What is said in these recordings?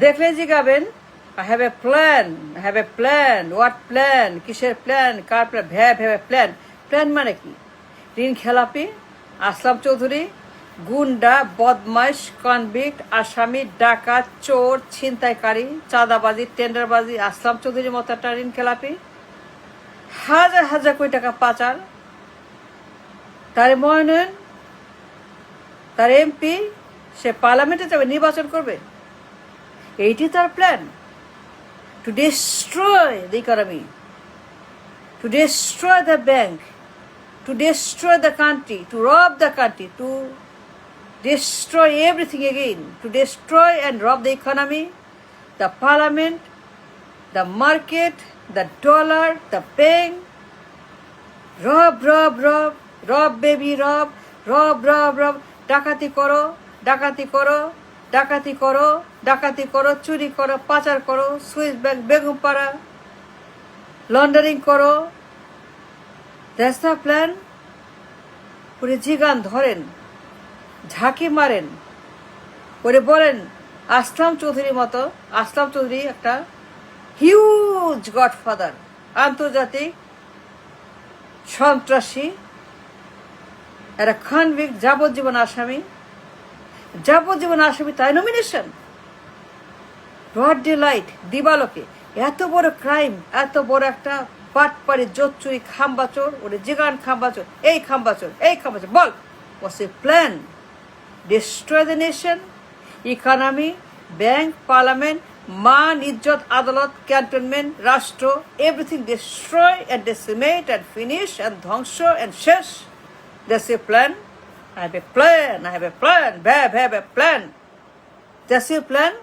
দেখলে জিগাবেন I have a plan, I have a plan. What plan? কিসের plan? কার plan? Have a plan. Plan মানে কি? ঋণ খেলাপি আসলাম চৌধুরী, গুন্ডা, বদমাইশ, কনভিক্ট, আসামি, ডাকাত, চোর, ছিনতাইকারী, চাঁদাবাজি, টেন্ডারবাজি, আসলাম চৌধুরীর মতো একটা ঋণ খেলাপি, হাজার হাজার কোটি টাকা পাচার, তার মনোনয়ন, তার এমপি, সে পার্লামেন্টে যাবে, নির্বাচন করবে। এইটি তার plan, two destroy the economy, two destroy the bank, to destroy the country, to rob the country, to destroy everything again, to destroy and rob the economy, the parliament, the market, the dollar, the bank. Rob, rob, rob, rob baby, rob, rob, rob, rob. ডাকাতি করো, ডাকাতি করো, ডাকাতি করো, ডাকাতি করো, চুরি করো, পাচার করো, সুইস ব্যাংক, বেগমপাড়া, লন্ডারিং করো। That's the plan. ওরে জিগান ধরেন, ঝাঁকি মারেন, ওরে বলেন আসলাম চৌধুরীর মতো। আসলাম চৌধুরী একটা হিউজ গডফাদার, আন্তর্জাতিক সন্ত্রাসী, একটা কনভিক্ট, যাবজ্জীবন আসামি, যাবজ্জীবন আসামি, তাই নমিনেশন। ব্রড ডে লাইট, দিবালোকে এত বড় ক্রাইম, এত বড় একটা বাটপাড়ি, জোচ্চুরি, খাম্বাচোর, ওরে জিগান খাম্বাচোর, এই খাম্বাচোর, এই খাম্বাচোর, বল what's a plan? Destroy the nation, economy, bank, parliament, মান, ইজ্জত, আদালত, ক্যান্টনমেন্ট, রাষ্ট্র, everything destroy and decimate and finish and ধ্বংস and শেষ। That's a plan. I have a plan, I have a plan, have a plan. That's a plan.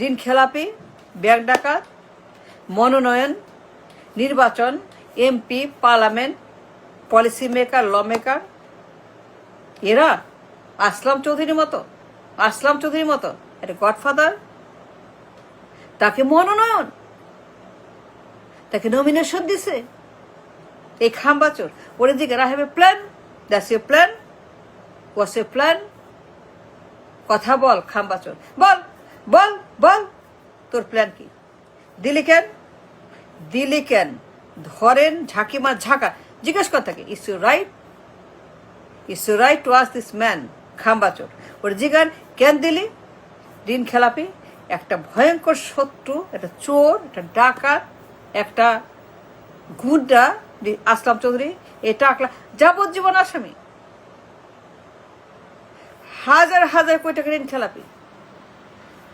ঋণ খেলাপি, bank ডাকাত, মনোনয়ন, নির্বাচন, MP, parliament, policy maker, law maker, এরা আসলাম চৌধুরীর মতো, আসলাম চৌধুরীর মতো একটা গডফাদার, তাকে মনোনয়ন, তাকে নমিনেশন দিছে এই খাম্বাচোর। ওরে দিকে I have a plan, that's a plan, what's A plan? কথা বল খাম্বাচোর, বল বল বল, তোর প্ল্যান কি? দিলি কেন? দিলি কেন? ধরেন ঝাঁকি মার, ঝাঁকা, জিজ্ঞেস কর থাকে is you right, is you right to ask this man খাম্বাচোর। ওর জিগান কেন দিলি? ঋণ খেলাপি, একটা ভয়ঙ্কর শত্রু, একটা চোর, একটা ডাকাত, একটা গুন্ডা আসলাম চৌধুরী, এটা আকলা যাবজ্জীবন আসামি, হাজার হাজার কোটি টাকা ঋণ খেলাপি,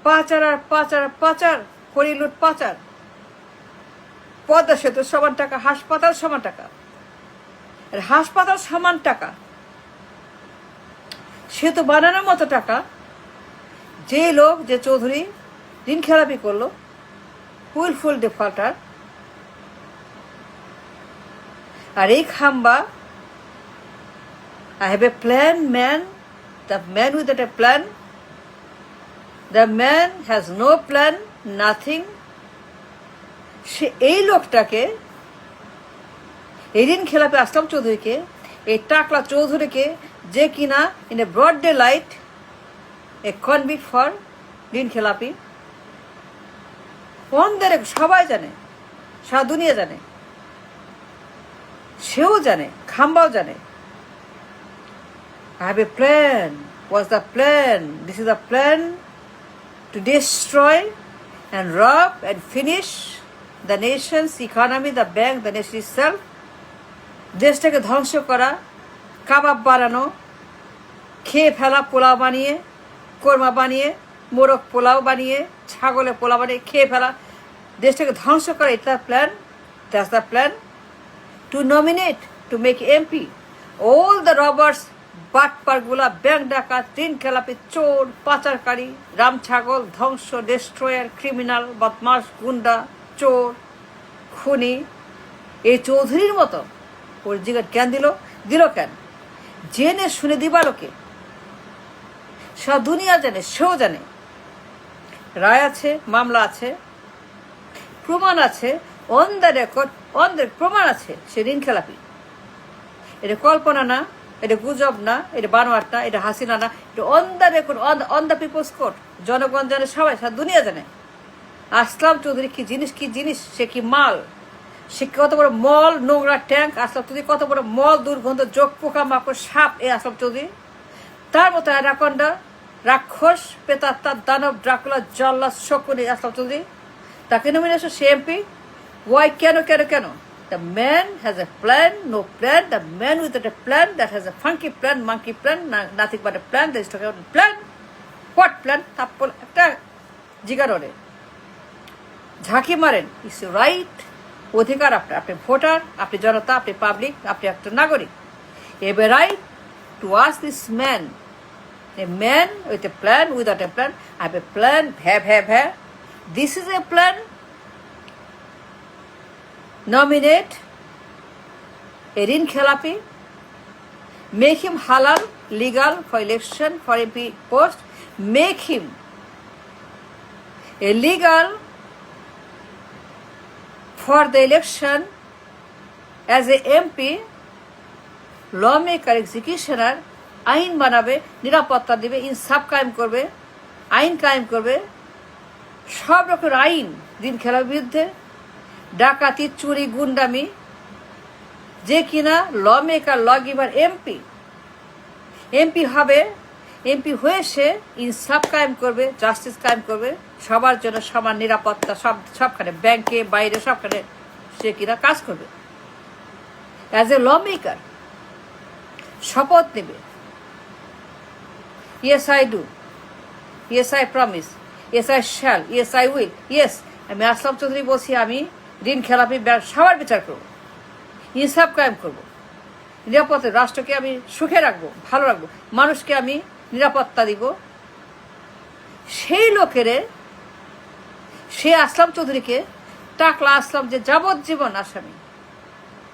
পাচার আর পাচার পাচার, হরিলুট পাচার, পদ্মা সেতু সমান টাকা, হাসপাতাল সমান টাকা, হাসপাতাল সমান টাকা, সেতু বানানোর মতো টাকা যে লোক, যে চৌধুরী ঋণ খেলাপি করলো, উইলফুল ডিফল্টার। আর এই খাম্বা, I have a plan man, the man with a plan, the man has no plan, nothing. সে এই লোকটাকে, এই ঋণ খেলাপি আসলাম চৌধুরীকে, এই টাকলা চৌধুরীকে, যে কিনা in a broad daylight a convict for ঋণ খেলাপি, অন্ধের সবাই জানে, সারা দুনিয়া জানে, সেও জানে, খাম্বাও জানে। I have a plan. What's the plan? This is the plan to destroy and rob and finish the nation's economy, the bank, the nation itself. দেশটাকে ধ্বংস করা, কাবাব বানানো, খেয়ে ফেলা, পোলাও বানিয়ে, কোরমা বানিয়ে, মোরগ পোলাও বানিয়ে, ছাগলের পোলাও বানিয়ে খেয়ে ফেলা, দেশটাকে ধ্বংস করা, এটা plan. That's the plan. To nominate, to make MP all the robbers, বাটপারগুলা, ব্যাংক ডাকাত, ঋণ খেলাপি, চোর, পাচারকারী, রাম ছাগল, ধ্বংস, ডেস্ট্রয়ার, ক্রিমিনাল, বদমাস, গুন্ডা, চোর, খুনি, এই চৌধুরীর মতো ওর জিগার কেন দিল? দিল কেন? জেনে শুনে দিবালোকে, সব দুনিয়া জানে, সেও জানে, রায় আছে, মামলা আছে, প্রমাণ আছে, on the record, on the প্রমাণ আছে, সে ঋণ খেলাপি। এটা কল্পনা না, এটা গুজব না, এটা বানোয়াট না, এটা হাসিনা না, এটা on the record, on the people's court. জনগণ জানে, সবাই, সারা দুনিয়া জানে আসলাম চৌধুরী কি জিনিস, কি জিনিস, সে কি মাল, সে কত বড় মল, নোংরা ট্যাঙ্ক। আসলাম চৌধুরী কত বড় মল, দুর্গন্ধ, যোগ পোকা মাকড় সাপ এই আসলাম চৌধুরী। তার মতো অ্যানাকন্ডা, রাক্ষস, প্রেতাত্মা, দানব, ড্রাকুলা, জল্লাদ, শকুনি আসলাম চৌধুরী। তাকে নমিনেশন, সে এমপি। ওয়াই? কেন কেন কেন? The man has a plan, no plan. The man without a plan that has a funky plan, monkey plan, nothing but a plan. There is talking about plan. What plan? তারপর একটা জিগারে ঝাঁকি মারেন, ইস right, অধিকার আপনার, আপনি voter, আপনি জনতা, আপনি public, আপনি একটা নাগরিক। এবার right to ask this man, a man with a plan, without a plan. I have a plan, ভ্যা। This is a plan. Nominate a ঋণ খেলাপি, make him halal, legal for election for MP post, make him a legal for the election as a MP, lawmaker, executioner, আইন বানাবে, নিরাপত্তা দিবে, ইনসাফ কায়েম করবে, আইন কায়েম করবে, সব রকমের আইন ঋণ খেলার বিরুদ্ধে, ডাকাতি, চুরি, গুন্ডামি, যে কিনা law maker, law giver, MP হবে, এমপি হয়ে সে ইনসাফ কায়েম করবে, জাস্টিস কায়েম করবে, সবার জন্য সমান নিরাপত্তা, সবখানে, ব্যাংকে, বাইরে, সবখানে সে কিনা কাজ করবে। অ্যাজ এ ল মেকার শপথ নেবে, yes I do, yes I promise, yes I shall, yes I will, yes আমি আসলাম চৌধুরী বলছি, আমি ঋণ খেলাপি সবার বিচার করবো, ইনসাফ কায়েম করবো, নিরাপত্তা, রাষ্ট্রকে আমি সুখে রাখবো, ভালো রাখবো, মানুষকে আমি নিরাপত্তা দিব। সেই লোকেরে, সে আসলাম চৌধুরীকে টাকলা আসলাম, যে যাবজ্জীবন আসামি,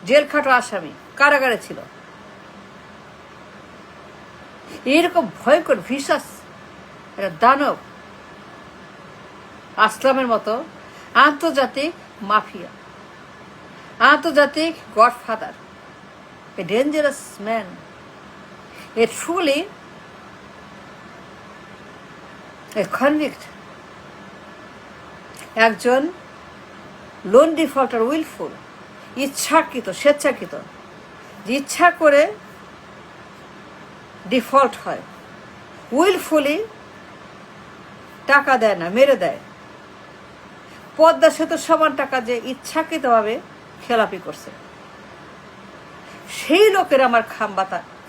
জেল খাটো আসামি, কারাগারে ছিল, এইরকম ভয়ঙ্কর ভিসাস একটা দানব আসলামের মতো আন্তর্জাতিক মাফিয়া, আন্তর্জাতিক godfather, a dangerous man, a truly A convict, একজন লোন ডিফল্টার, উইলফুল, ইচ্ছাকৃত, স্বেচ্ছাকৃত, যে ইচ্ছা করে ডিফল্ট হয়, উইলফুলি টাকা দেয় না, মেরে দেয়। পদ্মা সেতুর সমান টাকা যে ইচ্ছাকৃতভাবে খেলাপি করছে, সেই লোকের আমার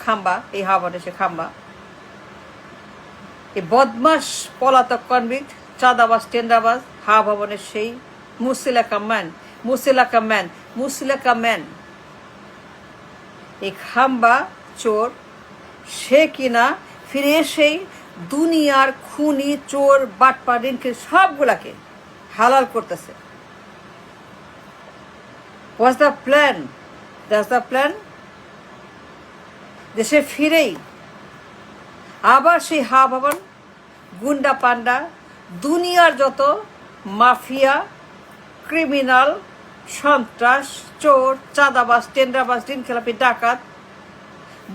খাম্বা, এই হাওয়ানে সে খাম্বা, এই বদমাস পলাতক কনভিক্ট, চাঁদাবাজ, টেন্ডাবাজ, হাওয়া ভবনের সেই মুসিলাকা ম্যান, এই খাম্বা চোর, সে কিনা ফিরে এসেই দুনিয়ার খুনি, চোর, বাটপার, ঋণকে সবগুলাকে হালাল করতেছে। What's the plan? That's the plan. দেশে ফিরেই আবার সেই হাওয়া ভবন, গুন্ডা পান্ডা, দুনিয়ার যত মাফিয়া, ক্রিমিনাল, সন্ত্রাস, চোর, চাঁদাবাজ, টেন্ডারবাজ, ঋণ খেলাপি, ডাকাত,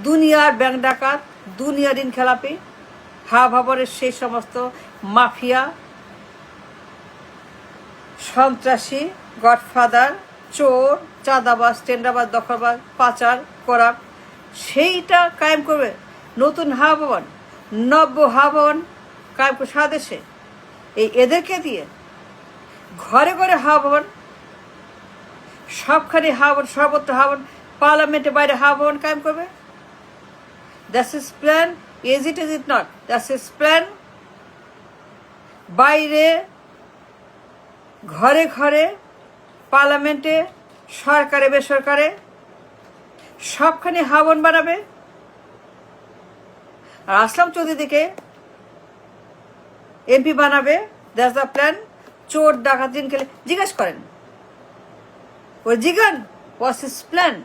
দুনিয়ার ব্যাংক ডাকাত, দুনিয়ার ঋণ খেলাপি, হাওয়া ভবনের সেই সমস্ত মাফিয়া, সন্ত্রাসী, গডফাদার, চোর, চাঁদাবাজ, টেন্ডারবাজ, দখলবাজ, পাচার, করাপ, সেইটা কায়েম করবে নতুন হাওয়া ভবন, নব্য হাওয়া ভবন কায়েম করবে সারা দেশে। এদেরকে দিয়ে ঘরে ঘরে হাওয়া ভবন, সবখানে হাওয়া ভবন, সর্বত্র হাওয়া ভবন, পার্লামেন্টের বাইরে হাওয়া ভবন কায়েম করবে। That's is plan. Is it not? That's is plan. বাইরে, ঘরে ঘরে, পার্লামেন্টে, সরকারে, বেসরকারে, সবখানে হাওয়া ভবন বানাবে। আর আসলাম চৌধুরীকে এমপি বানাবে। That's the plan. চোর, ডাকাত, দিন খেলে জিজ্ঞেস করেন, ওই জিগান ওয়াটস হিজ প্ল্যান।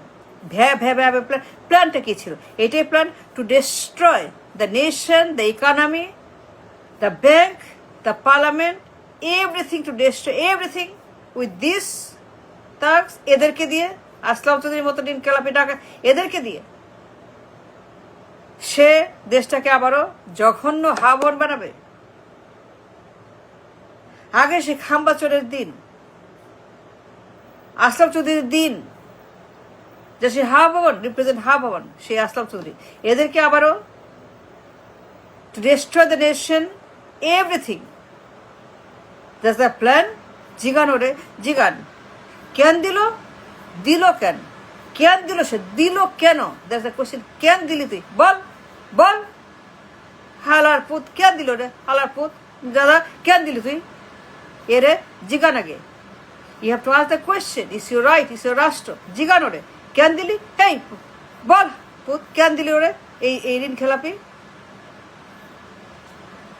প্ল্যানটা কি ছিল? এটাই plan, two destroy the nation, the economy, the bank, the parliament, everything, to destroy everything with this Thugs. এদেরকে দিয়ে, আসলাম চৌধুরীর মতো দিন খেলাপি, ডাকাত, এদেরকে দিয়ে সে দেশটাকে আবারও জঘন্য হাবন বানাবে। আগে সে খাম্বাচরের দিন, আসলাম চৌধুরীর দিন, যে সে ভবন রিপ্রেজেন্ট ভবন, সে আসলাম চৌধুরী, এদেরকে আবারও to destroy the nation, everything, that's the plan. জিগান ওরে, জিগান কেন দিল, দিল কেন, কেন দিল, সে দিল কেন, দ্যাটস দ্য কোশ্চেন। কেন দিলি তুই, বল বল, হালার পুত কেন দিল রে, হালার পুত দাদা কেন দিলি তুই, এরে জিগান আগে। You have to ask the question, is your right, is your রাষ্ট্র, জিগান ওরে কেন দিলি, এই বল পুত কেন দিলি ওরে এই ঋণ খেলাপি।